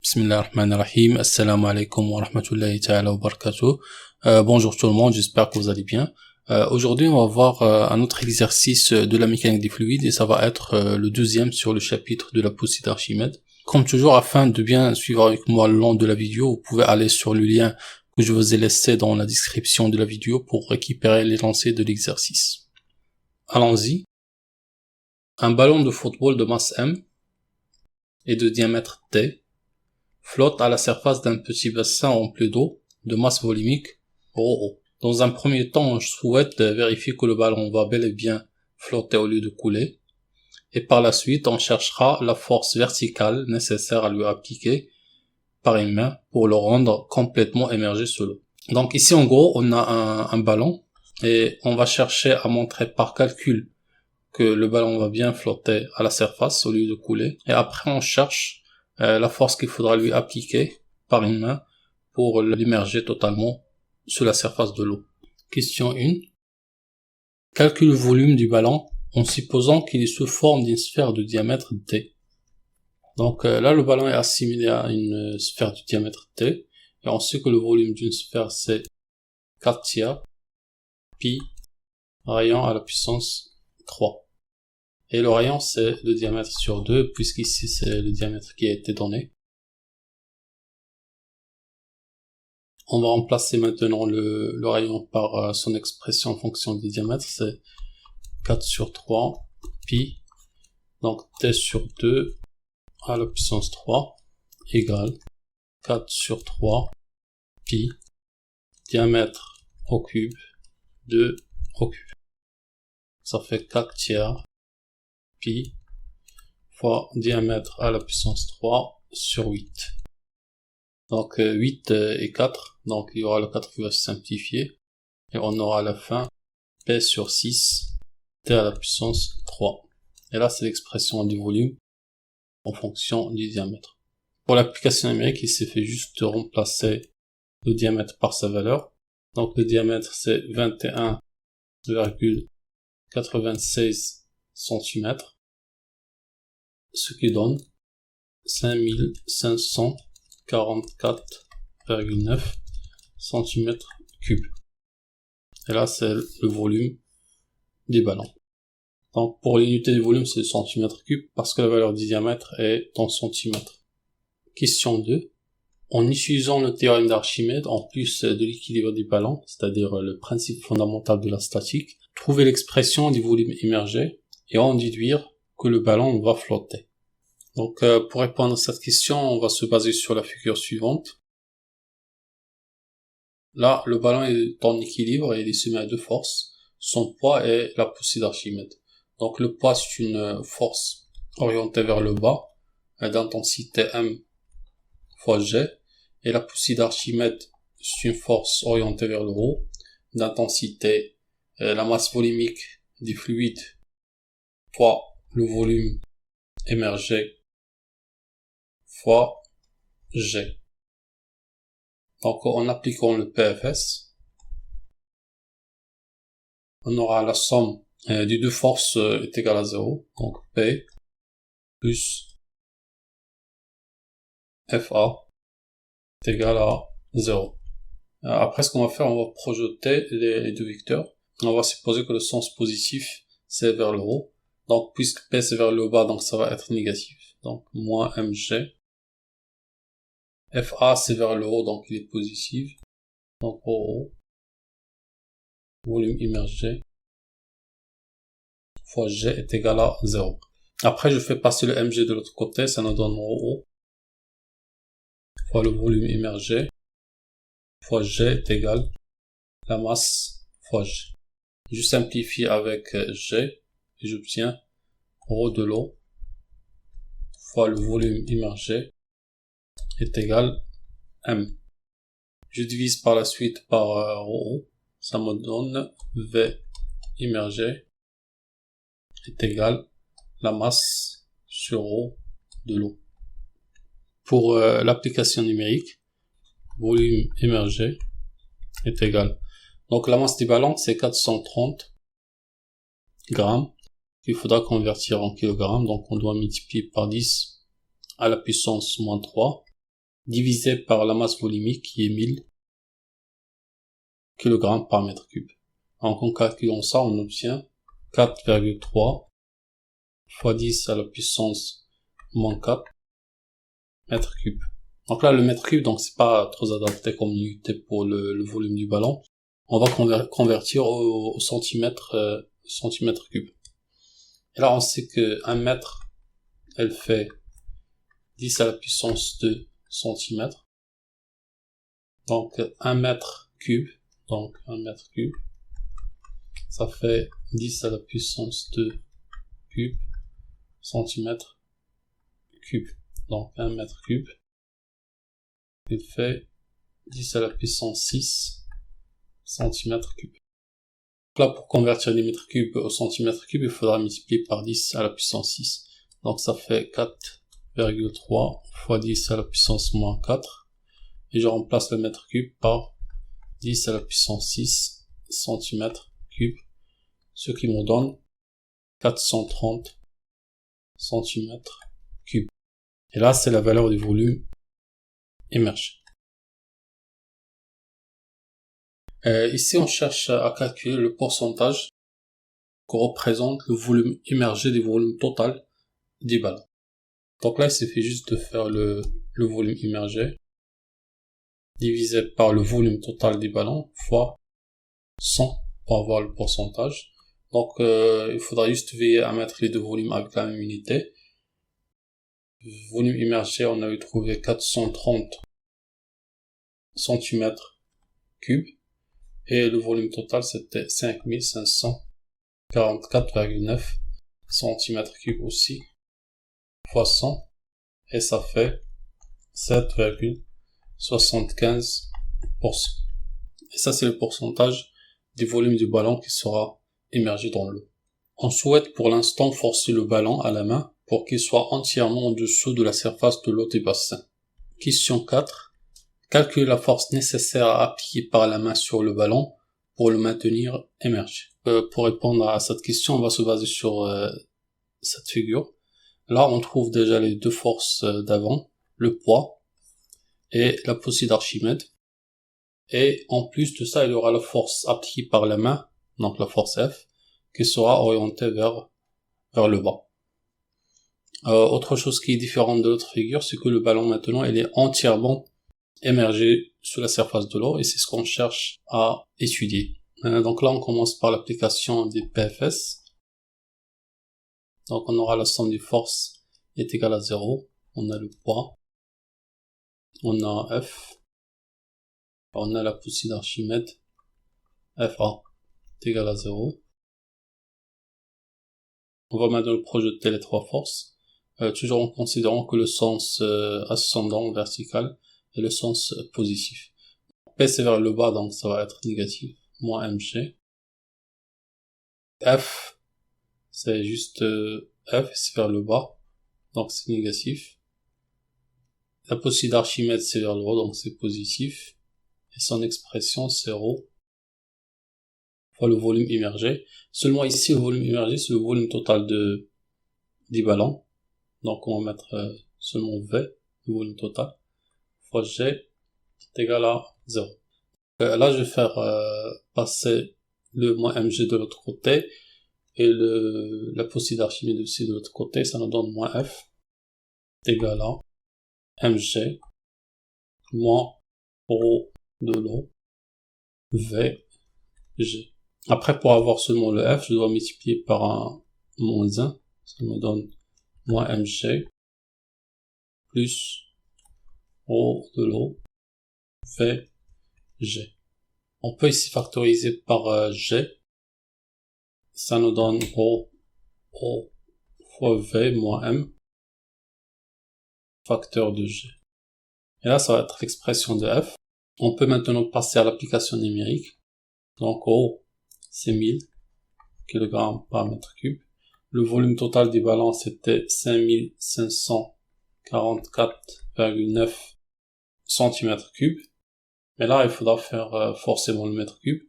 Bismillahirrahmanirrahim. Assalamu alaikum wa rahmatullahi ta'ala wa barakatuh. Bonjour tout le monde, j'espère que vous allez bien. Aujourd'hui, on va voir un autre exercice de la mécanique des fluides et ça va être le deuxième sur le chapitre de la poussée d'Archimède. Comme toujours, afin de bien suivre avec moi le long de la vidéo, vous pouvez aller sur le lien que je vous ai laissé dans la description de la vidéo pour récupérer l'énoncé de l'exercice. Allons-y. Un ballon de football de masse M et de diamètre T flotte à la surface d'un petit bassin rempli d'eau de masse volumique ρO. Dans un premier temps, je souhaite vérifier que le ballon va bel et bien flotter au lieu de couler. Et par la suite, on cherchera la force verticale nécessaire à lui appliquer par une main pour le rendre complètement émergé sous l'eau. Donc ici, en gros, on a un ballon et on va chercher à montrer par calcul que le ballon va bien flotter à la surface au lieu de couler. Et après, on cherche la force qu'il faudra lui appliquer par une main pour l'immerger totalement sous la surface de l'eau. Question 1. Calcule le volume du ballon en supposant qu'il est sous forme d'une sphère de diamètre T. Donc là, le ballon est assimilé à une sphère de diamètre T. Et on sait que le volume d'une sphère, c'est 4 tiers pi rayon à la puissance 3. Et le rayon, c'est le diamètre sur 2, puisqu'ici, c'est le diamètre qui a été donné. On va remplacer maintenant le rayon par son expression en fonction du diamètre, c'est 4 sur 3 pi, donc T sur 2 à la puissance 3 égale 4 sur 3 pi, diamètre au cube, 2 au cube. Ça fait 4 tiers pi fois diamètre à la puissance 3 sur 8. Donc 8 et 4, donc il y aura le 4 qui va se simplifier, et on aura à la fin P sur 6, T à la puissance 3. Et là c'est l'expression du volume en fonction du diamètre. Pour l'application numérique, il s'est fait juste remplacer le diamètre par sa valeur. Donc le diamètre c'est 21,96 cm, ce qui donne 5544,9 cm3. Et là, c'est le volume du ballon. Donc, pour l'unité du volume, c'est le centimètre cube parce que la valeur du diamètre est en centimètres. Question 2. En utilisant le théorème d'Archimède, en plus de l'équilibre du ballon, c'est-à-dire le principe fondamental de la statique, trouvez l'expression du volume immergé et en déduire que le ballon va flotter. Donc, pour répondre à cette question, on va se baser sur la figure suivante. Là, le ballon est en équilibre et il est soumis à deux forces, son poids et la poussée d'Archimède. Donc, le poids, c'est une force orientée vers le bas, d'intensité M fois G, et la poussée d'Archimède, c'est une force orientée vers le haut, d'intensité, la masse volumique du fluide fois le volume émergé fois G. Donc en appliquant le PFS, on aura la somme des deux forces est égale à 0. Donc P plus FA est égal à 0. Après ce qu'on va faire, on va projeter les deux vecteurs. On va supposer que le sens positif c'est vers le haut. Donc puisque P c'est vers le bas, donc ça va être négatif. Donc moins mg. FA c'est vers le haut, donc il est positif. Donc au volume immergé fois G est égal à 0. Après je fais passer le mg de l'autre côté, ça nous donne ρO fois le volume immergé fois G est égal la masse fois G. Je simplifie avec G et j'obtiens ρ de l'eau fois le volume immergé est égal M. Je divise par la suite par ρO, ça me donne V immergé est égal la masse sur ρ de l'eau. Pour l'application numérique, volume immergé est égal. Donc la masse du ballon c'est 430 grammes qu'il faudra convertir en kilogrammes. Donc on doit multiplier par 10 à la puissance moins 3 divisé par la masse volumique qui est 1000 kg par mètre cube. Donc en calculant ça, on obtient 4,3 fois 10 à la puissance moins 4 mètres cubes. Donc là, le mètre cube, donc c'est pas trop adapté comme unité pour le volume du ballon. On va convertir au centimètre cube. Et là, on sait que 1 mètre, elle fait 10 à la puissance 2 centimètres. Donc 1 mètre cube, ça fait 10 à la puissance 2 cube centimètre cube. Donc 1 mètre cube, il fait 10 à la puissance 6 centimètre cube. Donc là, pour convertir les mètres cubes au centimètre cube, il faudra multiplier par 10 à la puissance 6. Donc ça fait 4,3 fois 10 à la puissance moins 4. Et je remplace le mètre cube par 10 à la puissance 6 centimètres cube, ce qui me donne 430 centimètres cubes. Et là, c'est la valeur du volume immergé. Ici, on cherche à calculer le pourcentage que représente le volume immergé du volume total du ballon. Donc là, il suffit juste de faire le volume immergé divisé par le volume total du ballon fois 100 pour avoir le pourcentage. Donc il faudra juste veiller à mettre les deux volumes avec la même unité. Le volume immergé, on avait trouvé 430 cm3 et le volume total c'était 5544,9 cm3 aussi fois 100 et ça fait 7,75%. Et ça, c'est le pourcentage du volume du ballon qui sera immergé dans l'eau. On souhaite pour l'instant forcer le ballon à la main pour qu'il soit entièrement en dessous de la surface de l'eau du bassin. Question 4. Calculer la force nécessaire à appliquer par la main sur le ballon pour le maintenir immergé. Pour répondre à cette question, on va se baser sur cette figure. Là, on trouve déjà les deux forces d'avant, le poids et la poussée d'Archimède. Et en plus de ça, il y aura la force appliquée par la main, donc la force F, qui sera orientée vers le bas. Autre chose qui est différente de l'autre figure, c'est que le ballon maintenant, il est entièrement émergé sous la surface de l'eau et c'est ce qu'on cherche à étudier. Donc là, on commence par l'application des PFS. Donc on aura la somme des forces est égale à 0. On a le poids. On a F. On a la poussée d'Archimède. FA est égal à 0. On va maintenant projeter les trois forces. Toujours en considérant que le sens ascendant vertical est le sens positif. P c'est vers le bas, donc ça va être négatif. Moins mg. F, c'est juste F, c'est vers le bas, donc c'est négatif. La poussée d'Archimède, c'est vers le haut, donc c'est positif. Et son expression, c'est ρ fois le volume immergé. Seulement ici, le volume immergé, c'est le volume total du ballon. Donc on va mettre seulement V, le volume total, fois G est égal à 0. Là, je vais faire passer le moins mg de l'autre côté et la poussée d'Archimède aussi de l'autre côté. Ça nous donne moins F est égal à mg moins ρ de l'eau V G. Après, pour avoir seulement le F, je dois multiplier par un moins 1. Ça me donne moins mg plus ρ de l'eau V G. On peut ici factoriser par G. Ça nous donne ρ fois V moins M facteur de G. Et là, ça va être l'expression de F. On peut maintenant passer à l'application numérique. Donc, ρ, c'est 1000 kg par mètre cube. Le volume total du ballon, c'était 5544,9 cm3. Mais là, il faudra faire forcément le mètre cube.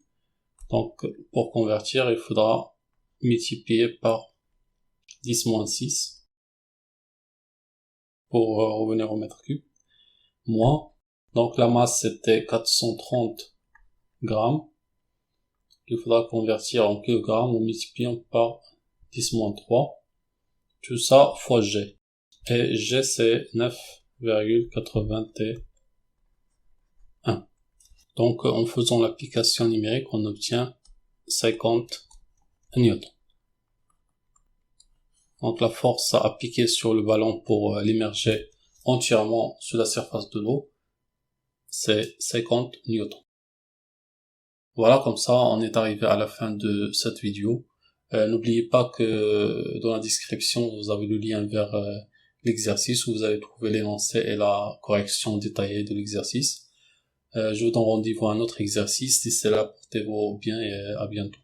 Donc, pour convertir, il faudra multiplier par 10 moins 6 pour revenir au mètre cube. moins. Donc la masse c'était 430 grammes. Il faudra convertir en kilogrammes en multipliant par 10-3. Tout ça fois G. Et G c'est 9,81. Donc en faisant l'application numérique, on obtient 50 newtons. Donc la force à appliquer sur le ballon pour l'immerger entièrement sur la surface de l'eau, c'est 50 newtons. Voilà, comme ça on est arrivé à la fin de cette vidéo. N'oubliez pas que dans la description vous avez le lien vers l'exercice où vous allez trouver l'énoncé et la correction détaillée de l'exercice. Je vous donne rendez-vous à un autre exercice. D'ici là, portez-vous bien et à bientôt.